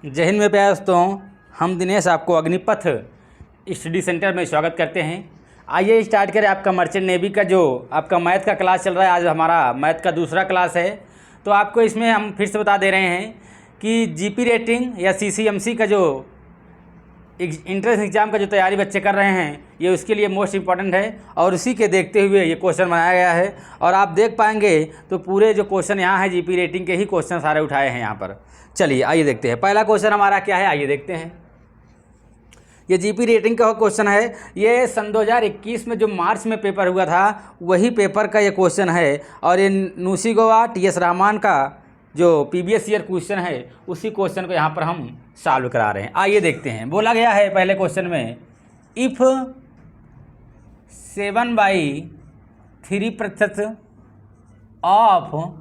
जय हिंद मेरे प्यारे दोस्तों, हम दिनेश आपको अग्निपथ स्टडी सेंटर में स्वागत करते हैं। आइए स्टार्ट करें आपका मर्चेंट नेवी का जो आपका मैथ का क्लास चल रहा है। आज हमारा मैथ का दूसरा क्लास है। तो आपको इसमें हम फिर से बता दे रहे हैं कि जीपी रेटिंग या सीसीएमसी का जो इंट्रेंस एग्ज़ाम का जो तैयारी बच्चे कर रहे हैं, ये उसके लिए मोस्ट इम्पॉर्टेंट है और उसी के देखते हुए ये क्वेश्चन बनाया गया है। और आप देख पाएंगे तो पूरे जो क्वेश्चन यहाँ है जीपी रेटिंग के ही क्वेश्चन सारे उठाए हैं यहाँ पर। चलिए आइए देखते हैं पहला क्वेश्चन हमारा क्या है, आइए देखते हैं। ये जीपी रेटिंग का क्वेश्चन है। ये सन 2021 में जो मार्च में पेपर हुआ था वही पेपर का ये क्वेश्चन है और ये नुसी गोवा टीएस रामान का जो प्रीवियस ईयर क्वेश्चन है उसी क्वेश्चन को यहाँ पर हम सॉल्व करा रहे हैं। आइए देखते हैं। बोला गया है पहले क्वेश्चन में, if 7/3% of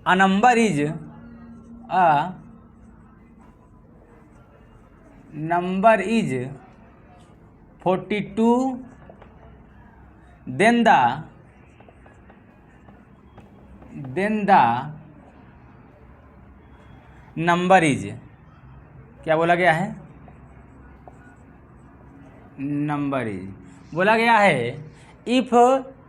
a number is number is 42, then the number is, क्या बोला गया है? नंबर इज बोला गया है if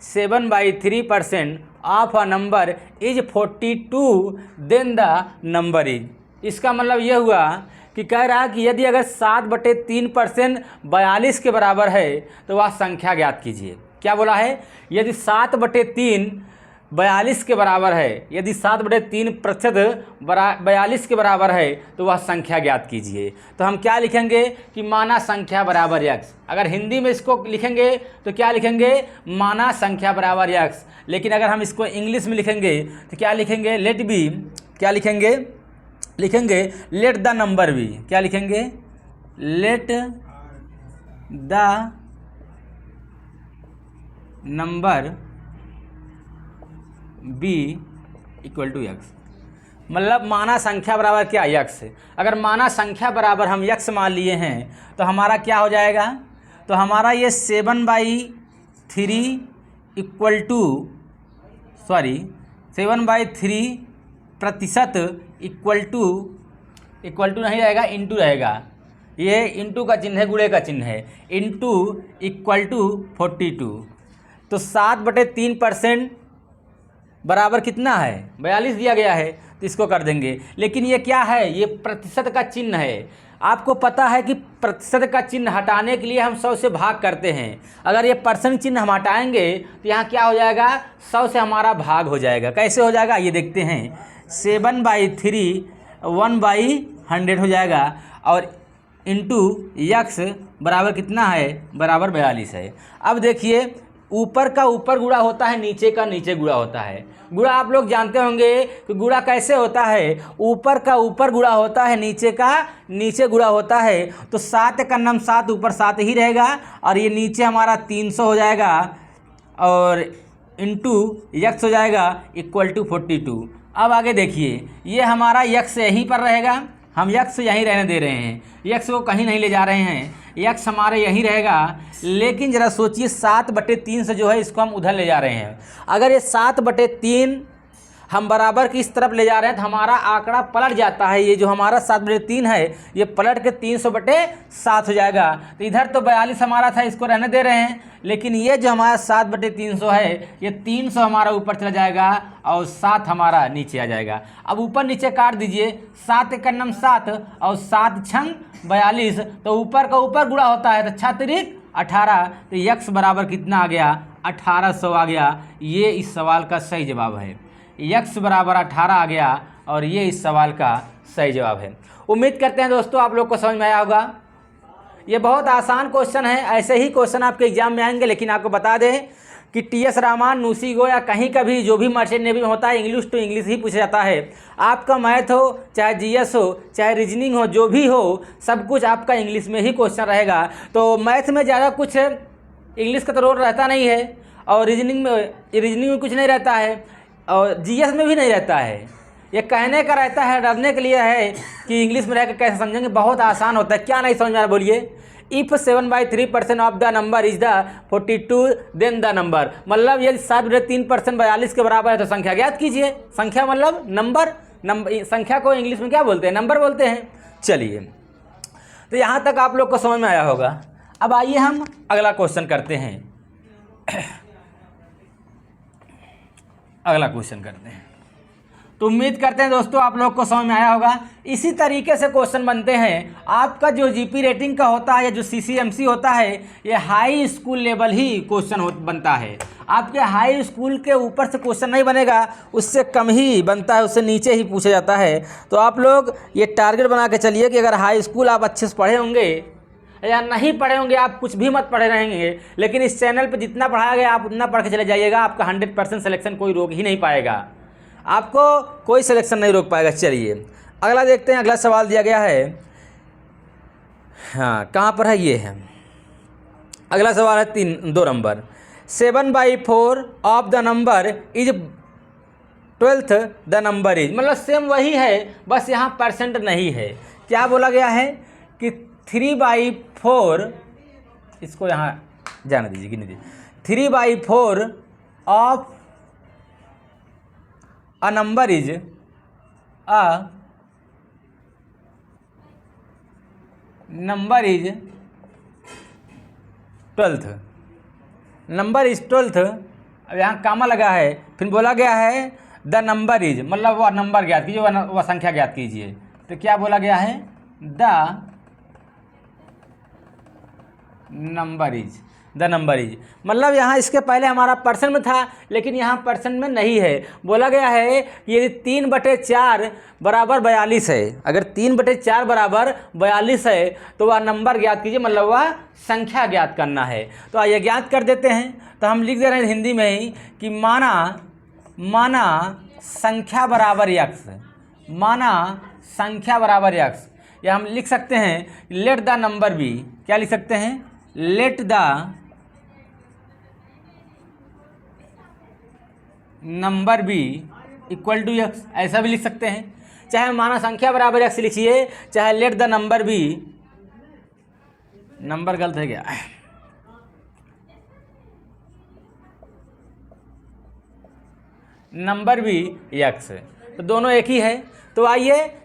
7/3% of a number is 42 then the number is. इसका मतलब ये हुआ कि कह रहा है कि यदि अगर 7/3% 42 के बराबर है तो वह संख्या ज्ञात कीजिए। क्या बोला है? यदि 7/3 42 के बराबर है, यदि 7/3% 42 के बराबर है तो वह संख्या ज्ञात कीजिए। तो हम क्या लिखेंगे कि माना संख्या बराबर यक्स। अगर हिंदी में इसको लिखेंगे तो क्या लिखेंगे? माना संख्या बराबर यक्स। लेकिन अगर हम इसको इंग्लिश में लिखेंगे तो क्या लिखेंगे? लेट बी, क्या लिखेंगे? लिखेंगे लेट द नंबर बी। क्या लिखेंगे? Let the number B equal to x. मतलब माना संख्या बराबर क्या? यक्स। अगर माना संख्या बराबर हम यक्स मान लिए हैं तो हमारा क्या हो जाएगा? तो हमारा ये 7/3 इक्वल टू 7/3% इक्वल टू नहीं रहेगा, इंटू रहेगा। ये इंटू का चिन्ह है, गुणे का चिन्ह है। Into equal to 42। तो 7/3% बराबर कितना है? 42 दिया गया है तो इसको कर देंगे। लेकिन ये क्या है? ये प्रतिशत का चिन्ह है। आपको पता है कि प्रतिशत का चिन्ह हटाने के लिए हम 100 से भाग करते हैं। अगर ये परसेंट चिन्ह हम हटाएंगे तो यहाँ क्या हो जाएगा? 100 से हमारा भाग हो जाएगा। कैसे हो जाएगा ये देखते हैं। 7/3 1/100 हो जाएगा और इंटू यक्स बराबर कितना है? बराबर 42 है। अब देखिए ऊपर का ऊपर गुणा होता है, नीचे का नीचे गुणा होता है। गुणा आप लोग जानते होंगे कि गुणा कैसे होता है? ऊपर का ऊपर गुणा होता है, नीचे का नीचे गुणा होता है। तो 7 का नाम 7, ऊपर 7 ही रहेगा और ये नीचे हमारा 300 हो जाएगा और इंटू यक्स हो जाएगा इक्वल टू 42। अब आगे देखिए, ये हमारा यक्स यहीं पर रहेगा। हम यक्स यहीं रहने दे रहे हैं, यक्स को कहीं नहीं ले जा रहे हैं। यक्स हमारे यहीं रहेगा। लेकिन ज़रा सोचिए 7/3 से जो है इसको हम उधर ले जा रहे हैं। अगर ये 7/3 हम बराबर की इस तरफ ले जा रहे हैं तो हमारा आंकड़ा पलट जाता है। ये जो हमारा 7/3 है ये पलट के 300/7 हो जाएगा। तो इधर तो 42 हमारा था, इसको रहने दे रहे हैं। लेकिन ये जो हमारा 7/300 है ये 300 हमारा ऊपर चला जाएगा और 7 हमारा नीचे आ जाएगा। अब ऊपर नीचे काट दीजिए। 7 का नाम 7 और 7 छंग 42। तो ऊपर का ऊपर गुणा होता है तो 6×3 18। तो यक्स बराबर कितना आ गया? 1800 आ गया। ये इस सवाल का सही जवाब है। यक्स बराबर 18 आ गया और ये इस सवाल का सही जवाब है। उम्मीद करते हैं दोस्तों आप लोग को समझ में आया होगा। ये बहुत आसान क्वेश्चन है, ऐसे ही क्वेश्चन आपके एग्जाम में आएंगे। लेकिन आपको बता दें कि टीएस रामान, नुसी गो या कहीं का भी जो भी मर्चेंट नेवी में होता है इंग्लिश टू इंग्लिश ही पूछा जाता है। आपका मैथ हो, चाहे जीएस हो, चाहे रीजनिंग हो, जो भी हो सब कुछ आपका इंग्लिश में ही क्वेश्चन रहेगा। तो मैथ में ज़्यादा कुछ इंग्लिश का तो रोल रहता नहीं है और रीजनिंग में कुछ नहीं रहता है और जीएस में भी नहीं रहता है। ये कहने का रहता है, डरने के लिए है कि इंग्लिश में रह कर कैसे समझेंगे। बहुत आसान होता है। क्या नहीं समझ में आ रहा बोलिए? If 7/3% of the number is the 42 then the number, मतलब यदि 7/3% 42 के बराबर है तो संख्या ज्ञात कीजिए। संख्या मतलब नंबर, नंबर संख्या को इंग्लिश में क्या बोलते हैं, नंबर बोलते हैं। चलिए, तो यहाँ तक आप लोग को समझ में आया होगा। अब आइए हम अगला क्वेश्चन करते हैं। अगला क्वेश्चन करते हैं। तो उम्मीद करते हैं दोस्तों आप लोग को समझ में आया होगा। इसी तरीके से क्वेश्चन बनते हैं। आपका जो जीपी रेटिंग का होता है या जो सीसीएमसी होता है, ये हाई स्कूल लेवल ही क्वेश्चन बनता है। आपके हाई स्कूल के ऊपर से क्वेश्चन नहीं बनेगा, उससे कम ही बनता है, उससे नीचे ही पूछा जाता है। तो आप लोग ये टारगेट बना के चलिए कि अगर हाई स्कूल आप अच्छे से पढ़े होंगे या नहीं पढ़े होंगे, आप कुछ भी मत पढ़े रहेंगे, लेकिन इस चैनल पर जितना पढ़ाया गया आप उतना पढ़ के चले जाइएगा। आपका 100% सिलेक्शन कोई रोक ही नहीं पाएगा, आपको कोई सिलेक्शन नहीं रोक पाएगा। चलिए अगला देखते हैं। अगला सवाल दिया गया है, हाँ कहाँ पर है, ये है अगला सवाल है 2 number. 7/4 of the number is 12th the number is, मतलब सेम वही है, बस यहाँ परसेंट नहीं है। क्या बोला गया है कि 3/4, इसको यहाँ जाने दीजिए, गिने दीजिए। 3/4 of a number is a number is 12th, number is 12th। अब यहाँ कामा लगा है, फिर बोला गया है द नंबर इज, मतलब वह नंबर ज्ञात कीजिए, वह संख्या ज्ञात कीजिए। तो क्या बोला गया है, the number is, the number is, मतलब यहाँ इसके पहले हमारा परसेंट में था, लेकिन यहाँ परसेंट में नहीं है। बोला गया है कि यदि 3/4 बराबर 42 है, अगर 3/4 बराबर 42 है तो वह नंबर ज्ञात कीजिए, मतलब वह संख्या ज्ञात करना है। तो आइए ज्ञात कर देते हैं। तो हम लिख दे रहे हैं हिंदी में ही कि माना संख्या बराबर यक्स, माना संख्या बराबर यक्स, या हम लिख सकते हैं लेट द नंबर बी, क्या लिख सकते हैं, let the number B equal to x, ऐसा भी लिख सकते हैं। चाहे माना संख्या बराबर एक्स लिखिए, चाहे let the number B, number गलत है क्या, नंबर भी एक्स, तो दोनों एक ही है। तो आइए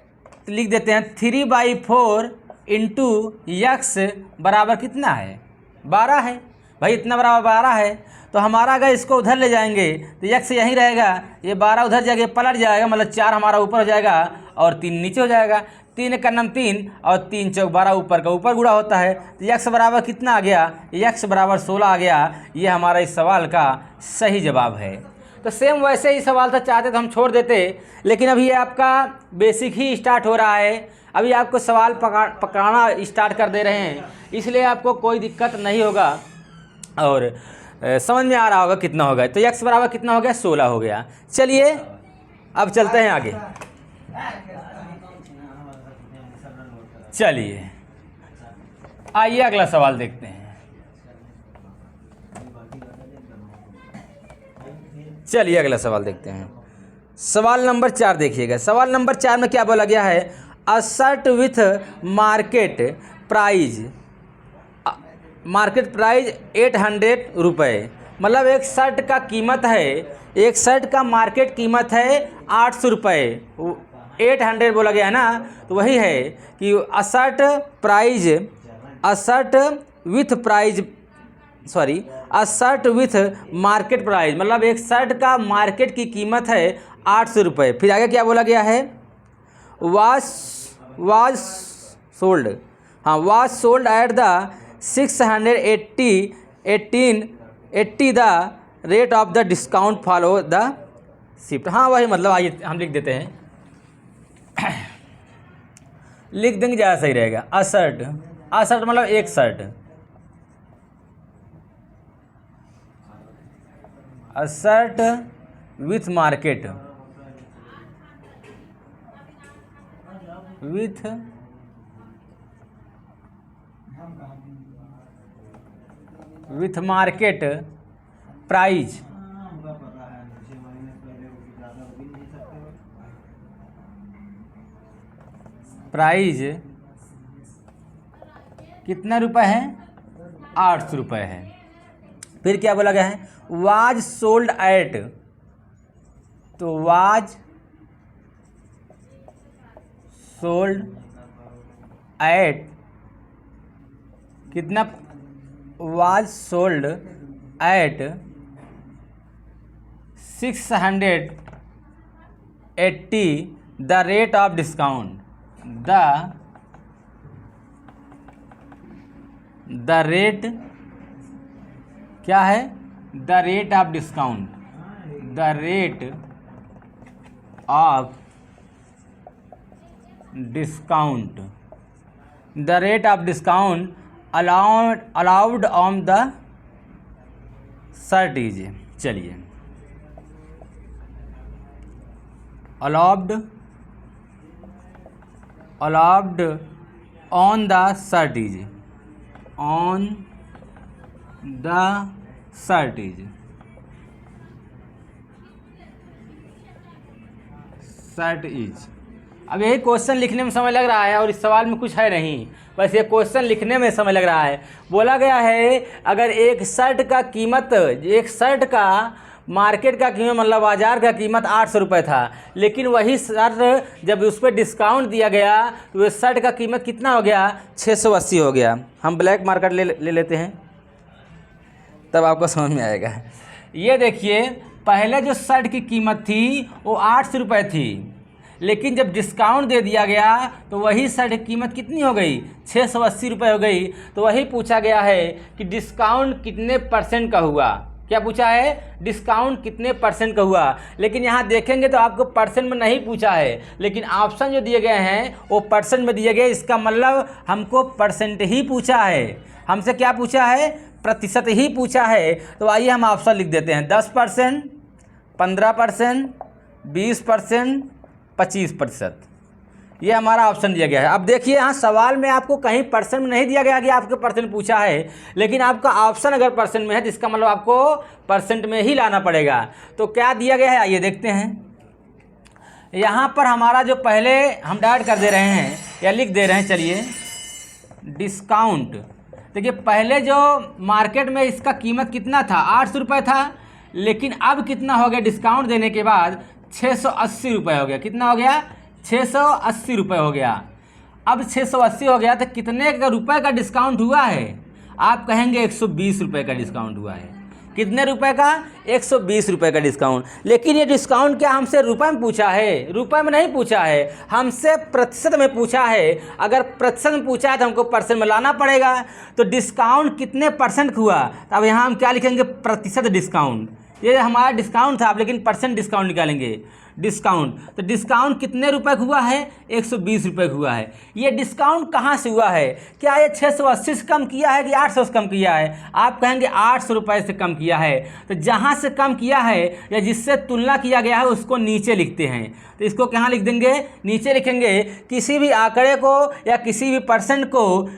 लिख देते हैं 3/4 इंटू एक्स बराबर कितना है, 12 है। भाई इतना बराबर 12 है, तो हमारा अगर इसको उधर ले जाएंगे तो एक्स यहीं रहेगा, ये 12 उधर जाके पलट जाएगा, मतलब 4 हमारा ऊपर हो जाएगा और 3 नीचे हो जाएगा। 3 का नाम 3 और 3 चौक 12, ऊपर का ऊपर गुणा होता है। तो एक्स बराबर कितना आ गया, एक्स बराबर 16 आ गया। ये हमारा इस सवाल का सही जवाब है। तो सेम वैसे ही सवाल था, चाहते तो हम छोड़ देते, लेकिन अभी ये आपका बेसिक ही स्टार्ट हो रहा है, अभी आपको सवाल पकड़ाना स्टार्ट कर दे रहे हैं, इसलिए आपको कोई दिक्कत नहीं होगा और समझ में आ रहा होगा कितना होगा। तो एक्स बराबर कितना हो गया, 16 हो गया। चलिए अब चलते हैं आगे। चलिए आइए अगला सवाल देखते हैं। चलिए अगला सवाल देखते हैं। सवाल नंबर 4 देखिएगा। सवाल नंबर 4 में क्या बोला गया है, अ शर्ट विथ मार्केट प्राइज 800 रुपये, मतलब एक शर्ट का कीमत है, एक शर्ट का मार्केट कीमत है 800 रुपये, 800 बोला गया है ना, तो वही है कि अ शर्ट विथ मार्केट प्राइस, मतलब एक शर्ट का मार्केट की कीमत है 800 रुपये। फिर आगे क्या बोला गया है, was sold at the 680 the rate of the discount follow the shift. हाँ वही, मतलब आइए हम लिख देते हैं, लिख देंगे ज़्यादा सही रहेगा। अ शर्ट मतलब एक shirt, a shirt with market with market price कितना रुपए है, 800 रुपये है। फिर क्या बोला गया है, वाज सोल्ड एट, तो वाज सोल्ड एट कितना was sold at 680 the rate of discount the rate क्या है the rate of discount the rate of discount the rate of discount allowed on the shirt is चलिए allowed on the shirt is on the shirt is अब यही question लिखने में समय लग रहा है और इस सवाल में कुछ है नहीं, बस ये क्वेश्चन लिखने में समय लग रहा है। बोला गया है अगर एक शर्ट का मार्केट का कीमत मतलब बाज़ार का कीमत 800 रुपये था, लेकिन वही शर्ट जब उस पर डिस्काउंट दिया गया तो वह शर्ट का कीमत कितना हो गया 680 हो गया। हम ब्लैक मार्केट ले लेते हैं तब आपको समझ में आएगा। ये देखिए पहले जो शर्ट की कीमत थी वो 800 रुपये थी, लेकिन जब डिस्काउंट दे दिया गया तो वही शर्ट की कीमत कितनी हो गई 680 रुपये हो गई। तो वही पूछा गया है कि डिस्काउंट कितने परसेंट का हुआ। क्या पूछा है डिस्काउंट कितने परसेंट का हुआ, लेकिन यहाँ देखेंगे तो आपको परसेंट में नहीं पूछा है, लेकिन ऑप्शन जो दिए गए हैं वो परसेंट में दिए गए। इसका मतलब हमको परसेंट ही पूछा है, हमसे क्या पूछा है प्रतिशत ही पूछा है। तो आइए हम ऑप्शन लिख देते हैं 10%, 15%, 20%, 25%। ये हमारा ऑप्शन दिया गया है। अब देखिए यहाँ सवाल में आपको कहीं परसेंट में नहीं दिया गया कि आपके परसेंट पूछा है, लेकिन आपका ऑप्शन अगर परसेंट में है तो इसका मतलब आपको परसेंट में ही लाना पड़ेगा। तो क्या दिया गया है आइए देखते हैं। यहाँ पर हमारा जो पहले हम डायरेक्ट कर दे रहे हैं या लिख दे रहे हैं, चलिए डिस्काउंट। देखिए पहले जो मार्केट में इसका कीमत कितना था 800 रुपये था, लेकिन अब कितना हो गया डिस्काउंट देने के बाद 680 रुपये हो गया। कितना हो गया 680 रुपये हो गया। अब 680 हो गया तो कितने रुपए का डिस्काउंट हुआ है, आप कहेंगे 120 रुपये का डिस्काउंट हुआ है। कितने रुपए का 120 रुपये का डिस्काउंट। लेकिन ये डिस्काउंट क्या हमसे रुपए में पूछा है, रुपए में नहीं पूछा है, हमसे प्रतिशत में पूछा है। अगर प्रतिशत में पूछा है तो हमको परसेंट में लाना पड़ेगा। तो डिस्काउंट कितने परसेंट हुआ, तो अब यहाँ हम क्या लिखेंगे प्रतिशत डिस्काउंट। ये हमारा डिस्काउंट था, लेकिन परसेंट डिस्काउंट निकालेंगे डिस्काउंट। तो डिस्काउंट कितने रुपए का हुआ है 120 रुपये का हुआ है। ये डिस्काउंट कहाँ से हुआ है, क्या ये 680 से कम किया है कि 800 से कम किया है, आप कहेंगे 800 रुपये से कम किया है। तो जहाँ से कम किया है या जिससे तुलना किया गया है उसको नीचे लिखते हैं। तो इसको कहाँ लिख देंगे नीचे लिखेंगे। किसी भी आंकड़े को या किसी भी परसेंट को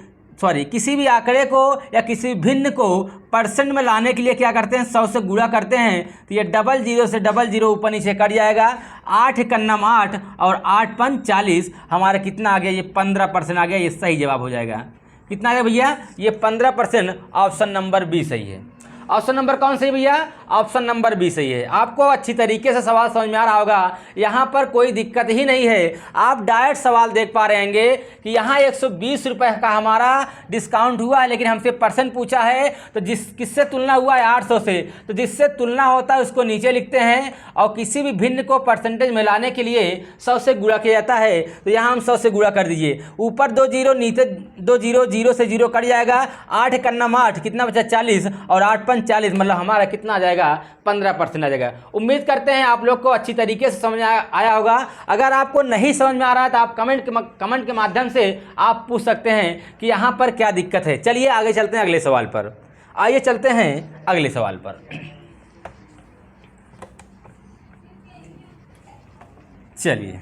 किसी भी आंकड़े को या किसी भिन्न को परसेंट में लाने के लिए क्या करते हैं 100 से गुणा करते हैं। तो ये 00 से 00 ऊपर नीचे कट जाएगा। 8 कन्नम 8 और 8 पंच 40, हमारा कितना आ गया ये 15% आ गया। ये सही जवाब हो जाएगा। कितना आ गया भैया ये 15%। ऑप्शन नंबर बी सही है। ऑप्शन नंबर कौन सही भैया, ऑप्शन नंबर बी सही है। आपको अच्छी तरीके से सवाल समझ में आ रहा होगा, यहाँ पर कोई दिक्कत ही नहीं है। आप डायरेक्ट सवाल देख पा रहे होंगे कि यहाँ 120 रुपये का हमारा डिस्काउंट हुआ है, लेकिन हमसे परसेंट पूछा है। तो किससे तुलना हुआ है 800 से, तो जिससे तुलना होता है उसको नीचे लिखते हैं। और किसी भी भिन्न को परसेंटेज में लाने के लिए 100 से गुणा किया जाता है। तो यहाँ हम 100 से गुणा कर दीजिए। ऊपर 2 जीरो नीचे 2 जीरो, जीरो से जीरो कट जाएगा। 8 कन्नम 8 कितना बचा 40 और 8 40, मतलब हमारा कितना आ जाएगा 15% आ जाएगा। उम्मीद करते हैं आप लोग को अच्छी तरीके से समझ आया होगा। अगर आपको नहीं समझ में आ रहा है तो आप कमेंट के माध्यम से आप पूछ सकते हैं कि यहाँ पर क्या दिक्कत है। चलिए आगे चलते हैं अगले सवाल पर। आइए चलते हैं अगले सवाल पर। चलिए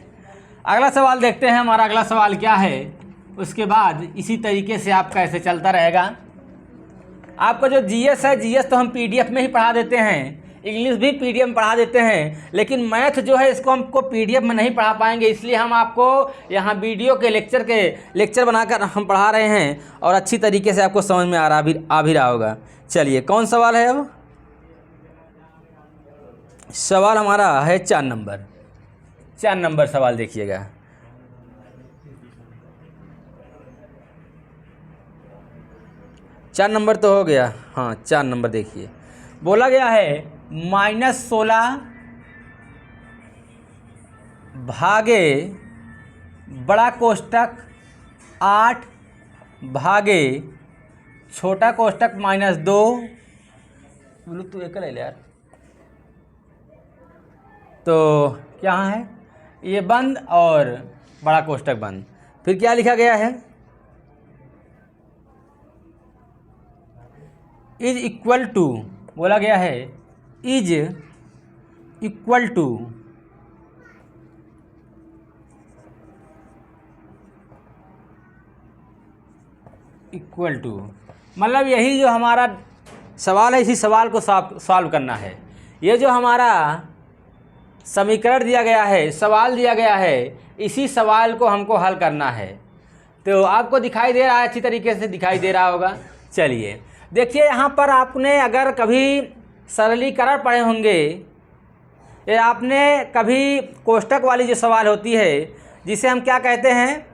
अगला सवाल देखते हैं। हमारा अगला सवाल क्या है, उसके बाद इसी तरीके से आपका ऐसे चलता रहेगा। आपका जो जीएस है, जीएस तो हम पीडीएफ में ही पढ़ा देते हैं, इंग्लिश भी पीडीएफ में पढ़ा देते हैं, लेकिन मैथ जो है इसको हमको पीडीएफ में नहीं पढ़ा पाएंगे। इसलिए हम आपको यहाँ वीडियो के लेक्चर बनाकर हम पढ़ा रहे हैं और अच्छी तरीके से आपको समझ में आ भी रहा होगा। चलिए कौन सवाल है अब, सवाल हमारा है 4 नंबर। 4 नंबर सवाल देखिएगा। 4 नंबर तो हो गया, हाँ 4 नंबर देखिए, बोला गया है -16 भागे बड़ा कोष्टक 8 भागे छोटा कोष्टक -2, बोलो तू एक ले ले यार, तो क्या है ये बंद और बड़ा कोष्टक बंद। फिर क्या लिखा गया है, इज इक्वल टू, बोला गया है इज इक्वल टू मतलब यही जो हमारा सवाल है, इसी सवाल को सॉल्व करना है। ये जो हमारा समीकरण दिया गया है, सवाल दिया गया है, इसी सवाल को हमको हल करना है। तो आपको दिखाई दे रहा है, अच्छी तरीके से दिखाई दे रहा होगा। चलिए देखिए, यहाँ पर आपने अगर कभी सरलीकरण पढ़े होंगे या आपने कभी कोष्टक वाली जो सवाल होती है जिसे हम क्या कहते हैं,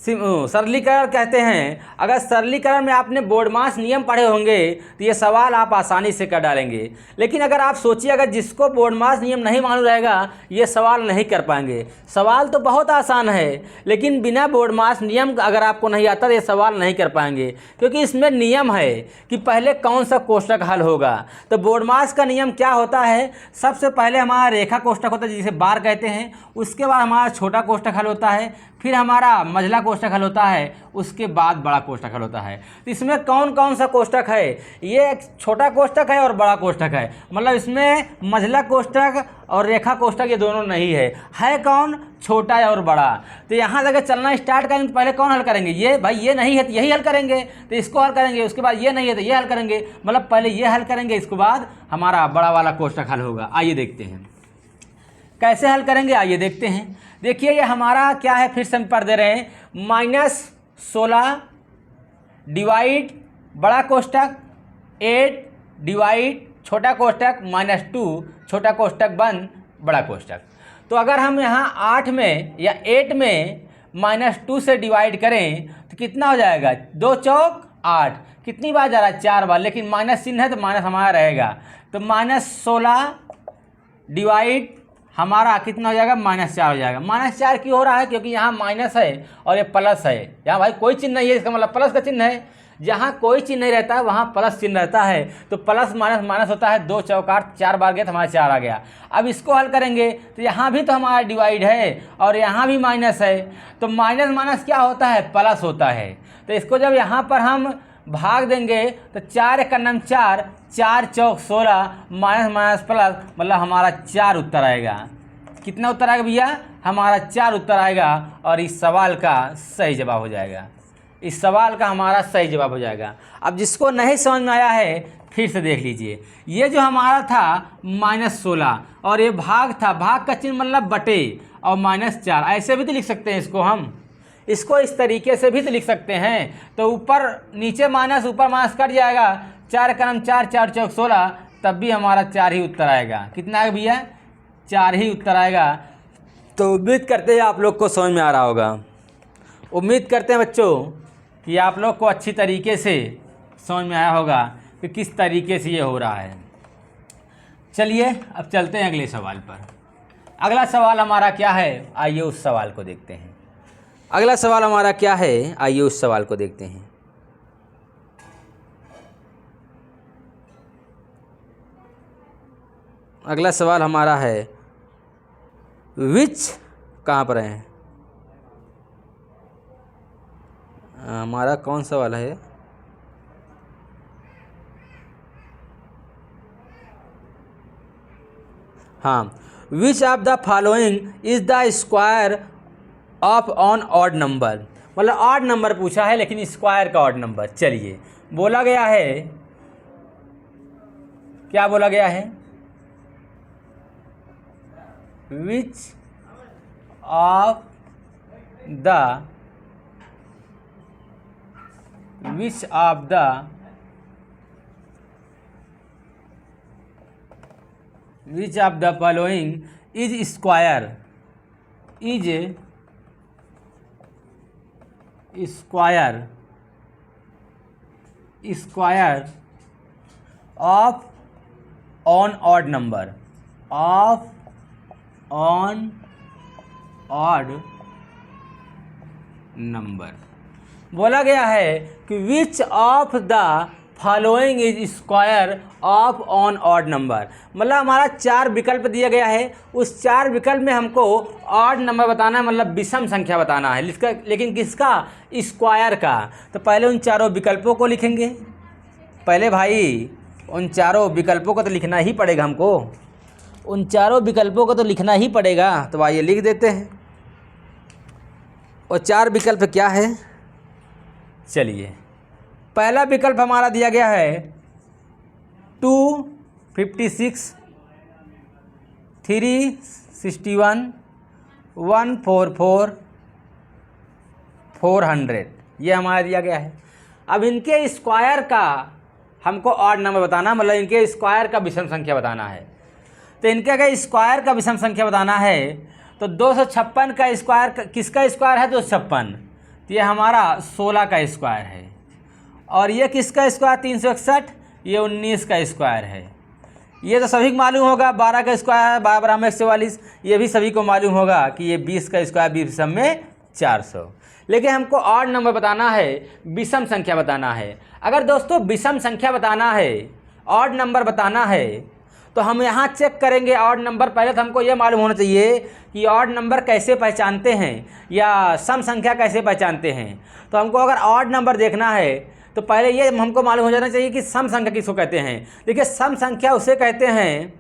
सरलीकरण कहते हैं, अगर सरलीकरण में आपने बोर्डमास नियम पढ़े होंगे तो ये सवाल आप आसानी से कर डालेंगे। लेकिन अगर आप सोचिए, अगर जिसको बोर्डमास नियम नहीं मालूम रहेगा ये सवाल नहीं कर पाएंगे। सवाल तो बहुत आसान है, लेकिन बिना बोर्डमास नियम अगर आपको नहीं आता तो ये सवाल नहीं कर पाएंगे, क्योंकि इसमें नियम है कि पहले कौन सा कोष्टक हल होगा। तो बोर्डमास का नियम क्या होता है, सबसे पहले हमारा रेखा कोष्टक होता है जिसे बार कहते हैं, उसके बाद हमारा छोटा कोष्टक हल होता है, फिर हमारा मझला कोष्टक हल होता है, उसके बाद बड़ा कोष्टक हल होता है। तो इसमें कौन कौन सा कोष्टक है, ये एक छोटा कोष्टक है और बड़ा कोष्टक है, मतलब इसमें मझला कोष्टक और रेखा कोष्टक ये दोनों नहीं है कौन, छोटा और बड़ा। तो यहाँ से चलना स्टार्ट करेंगे तो पहले कौन हल करेंगे, ये भाई ये नहीं है तो यही हल करेंगे, तो इसको हल करेंगे, उसके बाद ये नहीं है तो ये हल करेंगे, मतलब पहले ये हल करेंगे, इसके बाद हमारा बड़ा वाला कोष्टक हल होगा। आइए देखते हैं कैसे हल करेंगे, आइए देखते हैं। देखिए ये हमारा क्या है, फिर से हम पढ़ दे रहे हैं, -16 डिवाइड बड़ा कोष्टक 8 डिवाइड छोटा कोष्टक -2 छोटा कोष्टक बंद बड़ा कोष्टक। तो अगर हम यहाँ 8 में या 8 में -2 से डिवाइड करें तो कितना हो जाएगा, 2 चौक 8, कितनी बार जा रहा है, 4 बार, लेकिन माइनस चिन्ह है तो माइनस हमारा रहेगा। तो -16 डिवाइड हमारा कितना हो जाएगा, -4 हो जाएगा। -4 क्यों हो रहा है, क्योंकि यहाँ माइनस है और ये प्लस है, यहाँ भाई कोई चिन्ह नहीं है, इसका मतलब प्लस का चिन्ह है। जहाँ कोई चिन्ह नहीं रहता है वहाँ प्लस चिन्ह रहता है, तो प्लस माइनस माइनस होता है, 2 चौक 8, 4 बार गया तो हमारा 4 आ गया। अब इसको हल करेंगे तो यहाँ भी तो हमारा डिवाइड है और यहाँ भी माइनस है, तो माइनस माइनस क्या होता है, प्लस होता है। तो इसको जब यहाँ पर हम भाग देंगे तो 4 एक नम 4, 4 चौक 16, माइनस माइनस प्लस, मतलब हमारा 4 उत्तर आएगा। कितना उत्तर आएगा भैया, हमारा 4 उत्तर आएगा और इस सवाल का सही जवाब हो जाएगा, इस सवाल का हमारा सही जवाब हो जाएगा। अब जिसको नहीं समझ में आया है फिर से देख लीजिए, ये जो हमारा था -16 और ये भाग था, भाग का चिन्ह मतलब बटे और -4, ऐसे भी तो लिख सकते हैं इसको, हम इसको इस तरीके से भी तो लिख सकते हैं। तो ऊपर नीचे माइनस ऊपर माइनस कट जाएगा, 4 का 4, 4 चौक 16, तब भी हमारा 4 ही उत्तर आएगा। कितना आएगा भैया, 4 ही उत्तर आएगा। तो उम्मीद करते हैं आप लोग को समझ में आ रहा होगा, उम्मीद करते हैं बच्चों कि आप लोग को अच्छी तरीके से समझ में आया होगा कि किस तरीके से ये हो रहा है। चलिए अब चलते हैं अगले सवाल पर। अगला सवाल हमारा क्या है, आइए उस सवाल को देखते हैं। अगला सवाल हमारा क्या है, आइए उस सवाल को देखते हैं। अगला सवाल हमारा है विच, कहाँ पर है हमारा, कौन सवाल है, हाँ, which of the following is the square of on odd number, मतलब ऑड नंबर पूछा है लेकिन स्क्वायर का ऑड नंबर। चलिए बोला गया है, क्या बोला गया है, which of the following is square square of on odd number, of on odd number. बोला गया है कि which of the following is square of on odd number, मतलब हमारा 4 विकल्प दिया गया है, उस 4 विकल्प में हमको ऑड नंबर बताना है, मतलब विषम संख्या बताना है, लेकिन किसका? स्क्वायर का। तो पहले उन चारों विकल्पों को लिखेंगे। पहले भाई उन चारों विकल्पों को तो लिखना ही पड़ेगा हमको, उन चारों विकल्पों को तो लिखना ही पड़ेगा। तो आइए लिख देते हैं। और 4 विकल्प क्या है? चलिए, पहला विकल्प हमारा दिया गया है 256, 361, 144, 400, ये हमारा दिया गया है। अब इनके स्क्वायर का हमको ऑड नंबर बताना, मतलब इनके स्क्वायर का विषम संख्या बताना है। तो इनके अगर स्क्वायर का विषम संख्या बताना है तो 256 का स्क्वायर किसका स्क्वायर है? 256, तो ये हमारा 16 का स्क्वायर है। और ये किसका स्क्वायर? 361, ये 19 का स्क्वायर है। ये तो सभी को मालूम होगा। 12 का स्क्वायर 12 में 144, ये भी सभी को मालूम होगा कि ये 20 का स्क्वायर 20 में 400। लेकिन हमको ऑड नंबर बताना है, विषम संख्या बताना है। अगर दोस्तों विषम संख्या बताना है, ऑड नंबर बताना है, तो हम यहाँ चेक करेंगे ऑड नंबर। पहले तो हमको ये मालूम होना चाहिए कि ऑड नंबर कैसे पहचानते हैं या सम संख्या कैसे पहचानते हैं। तो हमको अगर ऑड नंबर देखना है तो पहले ये हमको मालूम हो जाना चाहिए कि सम संख्या किसको कहते हैं। देखिए, सम संख्या उसे कहते हैं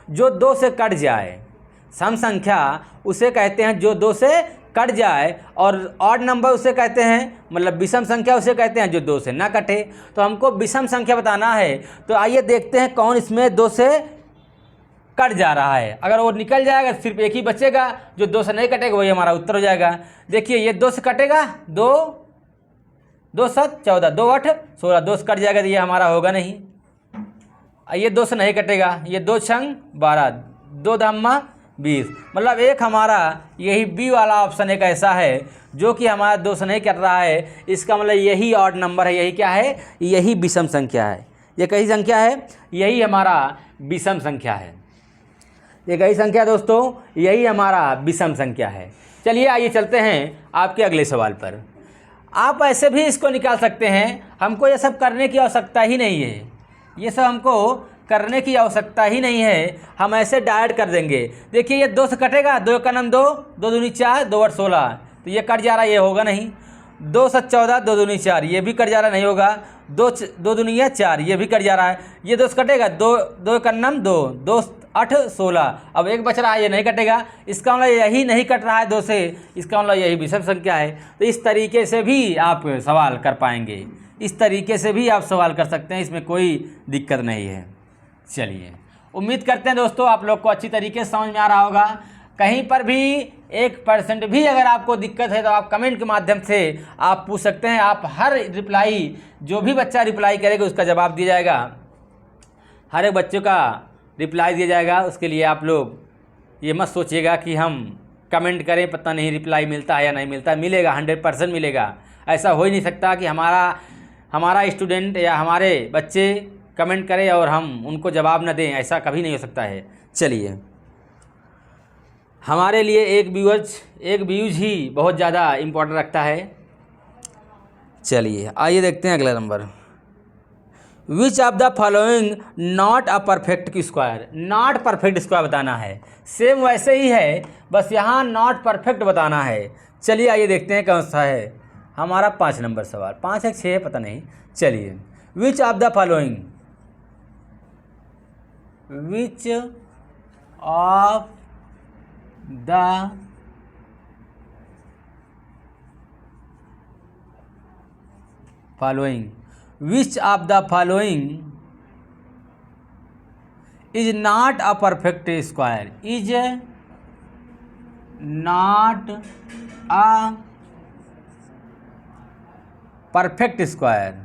जो 2 से कट जाए। सम संख्या उसे कहते हैं जो 2 से कट जाए, और ऑड नंबर उसे कहते हैं, मतलब विषम संख्या उसे कहते हैं जो 2 से ना कटे। तो हमको विषम संख्या बताना है। तो आइए देखते हैं कौन इसमें 2 से कट जा रहा है। अगर वो निकल जाएगा सिर्फ एक ही बचेगा, जो 2 से नहीं कटेगा वही हमारा उत्तर हो जाएगा। देखिए, ये 2 से कटेगा, 2 7 14, 2 8 16, 2 से कट जाएगा तो ये हमारा होगा नहीं। ये 2 से नहीं कटेगा, ये 2 छंग 12, 2 धामा 20, मतलब एक हमारा यही बी वाला ऑप्शन एक ऐसा है जो कि हमारा 2 से नहीं कट रहा है। इसका मतलब यही ऑड नंबर है। यही क्या है? यही विषम संख्या है। ये कई संख्या है, यही हमारा विषम संख्या है। ये कई संख्या दोस्तों, यही हमारा विषम संख्या है। चलिए आइए चलते हैं आपके अगले सवाल पर। आप ऐसे भी इसको निकाल सकते हैं, हमको ये सब करने की आवश्यकता ही नहीं है। ये सब हमको करने की आवश्यकता ही नहीं है, हम ऐसे डायरेक्ट कर देंगे। देखिए, ये 2 से कटेगा, 2 का नाम 2, 2 दूनी 4, 2 8 16, तो ये कट जा रहा है, ये होगा नहीं। 2 7 14, 2 दूनी 4, ये भी कट जा रहा नहीं होगा। 2 दूनी 4, ये भी कट जा रहा है। ये 2 से कटेगा, 2 का नाम 2, 2 8 16, अब एक बच रहा है, ये नहीं कटेगा। इसका मतलब यही नहीं कट रहा है 2 से, इसका मतलब यही विषम संख्या है। तो इस तरीके से भी आप सवाल कर पाएंगे, इस तरीके से भी आप सवाल कर सकते हैं, इसमें कोई दिक्कत नहीं है। चलिए, उम्मीद करते हैं दोस्तों आप लोग को अच्छी तरीके से समझ में आ रहा होगा। कहीं पर भी 1% भी अगर आपको दिक्कत है तो आप कमेंट के माध्यम से आप पूछ सकते हैं। आप हर रिप्लाई, जो भी बच्चा रिप्लाई करेगा उसका जवाब दिया जाएगा, हर एक बच्चे का रिप्लाई दिया जाएगा। उसके लिए आप लोग ये मत सोचिएगा कि हम कमेंट करें पता नहीं रिप्लाई मिलता है या नहीं मिलता, मिलेगा, 100% मिलेगा। ऐसा हो ही नहीं सकता कि हमारा स्टूडेंट या हमारे बच्चे कमेंट करें और हम उनको जवाब न दें, ऐसा कभी नहीं हो सकता है। चलिए, हमारे लिए एक व्यूज ही बहुत ज़्यादा इम्पोर्टेंट रखता है। चलिए आइए देखते हैं अगला number. Which of the following not a perfect square, not perfect square बताना है। सेम वैसे ही है, बस यहाँ नॉट परफेक्ट बताना है। चलिए आइए देखते हैं कौन सा है हमारा 5 नंबर सवाल। 5 है 6 है पता नहीं। चलिए, which of the following, which of the following, which of the following is not a perfect square, is not a perfect square।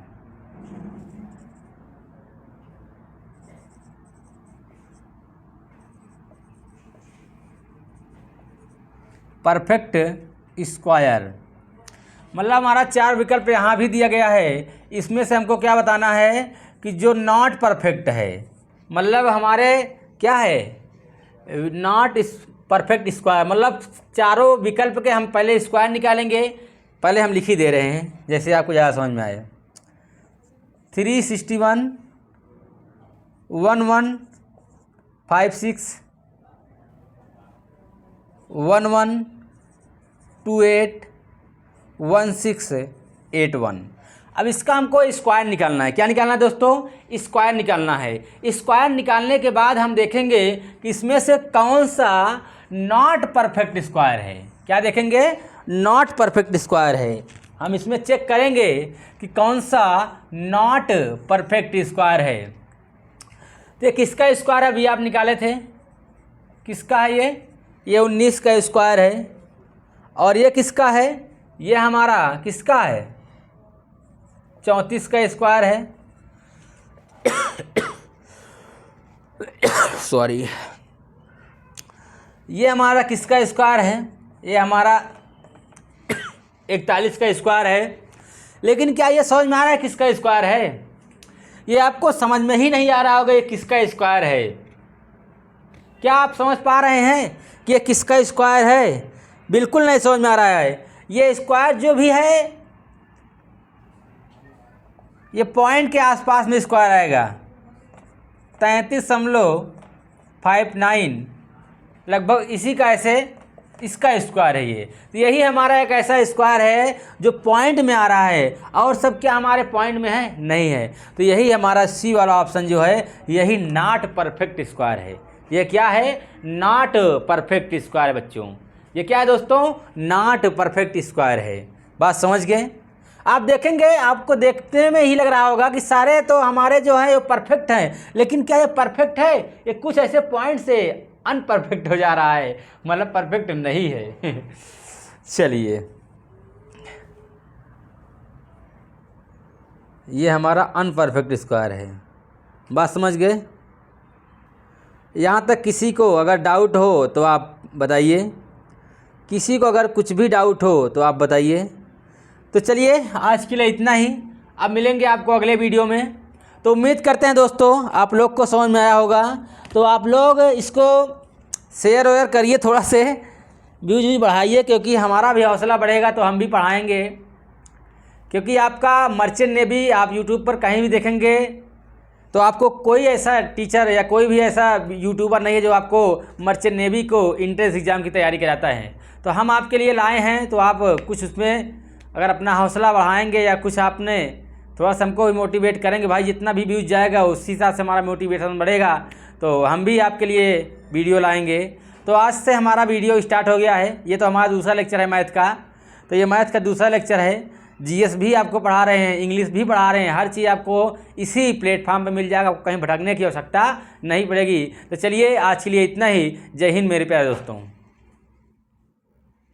Perfect square मतलब हमारा 4 विकल्प यहाँ भी दिया गया है, इसमें से हमको क्या बताना है कि जो नॉट परफेक्ट है, मतलब हमारे क्या है, नॉट परफेक्ट स्क्वायर, मतलब चारों विकल्प के हम पहले स्क्वायर निकालेंगे। पहले हम लिख ही दे रहे हैं जैसे आपको ज़्यादा समझ में आए। 361 1156 1128 1681। अब इसका हमको स्क्वायर निकालना है। क्या निकालना है दोस्तों? स्क्वायर निकालना है। स्क्वायर निकालने के बाद हम देखेंगे कि इसमें से कौन सा नॉट परफेक्ट स्क्वायर है। क्या देखेंगे? नॉट परफेक्ट स्क्वायर है। हम इसमें चेक करेंगे कि कौन सा नॉट परफेक्ट स्क्वायर है। तो किसका स्क्वायर अभी आप निकाले थे? किसका है ये 19 का स्क्वायर है। और ये किसका है? ये हमारा किसका है? 34 का स्क्वायर है। सॉरी, ये हमारा किसका स्क्वायर है? ये हमारा 41 का स्क्वायर है। लेकिन क्या ये समझ में आ रहा है किसका स्क्वायर है? ये आपको समझ में ही नहीं आ रहा होगा ये किसका स्क्वायर है। क्या आप समझ पा रहे हैं कि ये किसका स्क्वायर है? बिल्कुल नहीं समझ में आ रहा है। ये स्क्वायर जो भी है ये पॉइंट के आसपास में स्क्वायर आएगा। 33.59 लगभग इसी का ऐसे इसका स्क्वायर है ये। तो यही हमारा एक ऐसा स्क्वायर है जो पॉइंट में आ रहा है, और सब क्या हमारे पॉइंट में है? नहीं है। तो यही हमारा सी वाला ऑप्शन जो है यही नॉट परफेक्ट स्क्वायर है। ये क्या है? नॉट परफेक्ट स्क्वायर बच्चों। ये क्या है दोस्तों? नॉट परफेक्ट स्क्वायर है। बात समझ गए? आप देखेंगे, आपको देखने में ही लग रहा होगा कि सारे तो हमारे जो है ये परफेक्ट हैं, लेकिन क्या ये परफेक्ट है? ये कुछ ऐसे पॉइंट से अनपरफेक्ट हो जा रहा है, मतलब परफेक्ट नहीं है। चलिए, ये हमारा अनपरफेक्ट स्क्वायर है। बात समझ गए? यहाँ तक किसी को अगर डाउट हो तो आप बताइए, किसी को अगर कुछ भी डाउट हो तो आप बताइए। तो चलिए, आज के लिए इतना ही। अब मिलेंगे आपको अगले वीडियो में। तो उम्मीद करते हैं दोस्तों आप लोग को समझ में आया होगा। तो आप लोग इसको शेयर वेयर करिए, थोड़ा से व्यूज बढ़ाइए, क्योंकि हमारा भी हौसला बढ़ेगा तो हम भी पढ़ाएंगे। क्योंकि आपका मर्चेंट नेवी आप यूट्यूब पर कहीं भी देखेंगे तो आपको कोई ऐसा टीचर या कोई भी ऐसा यूट्यूबर नहीं है जो आपको मर्चेंट नेवी को एंट्रेंस एग्ज़ाम की तैयारी कराता है। तो हम आपके लिए लाए हैं, तो आप कुछ उसमें अगर अपना हौसला बढ़ाएंगे या कुछ आपने थोड़ा सा हमको भी मोटिवेट करेंगे, भाई जितना भी व्यूज़ जाएगा उसी हिसाब से हमारा मोटिवेशन बढ़ेगा, तो हम भी आपके लिए वीडियो लाएंगे। तो आज से हमारा वीडियो स्टार्ट हो गया है। ये तो हमारा दूसरा लेक्चर है मैथ का। तो ये मैथ का दूसरा लेक्चर है। जीएस भी आपको पढ़ा रहे हैं, इंग्लिश भी पढ़ा रहे हैं, हर चीज़ आपको इसी प्लेटफॉर्म पे मिल जाएगा, कहीं भटकने की आवश्यकता नहीं पड़ेगी। तो चलिए, आज के लिए इतना ही। जय हिंद मेरे प्यारे दोस्तों।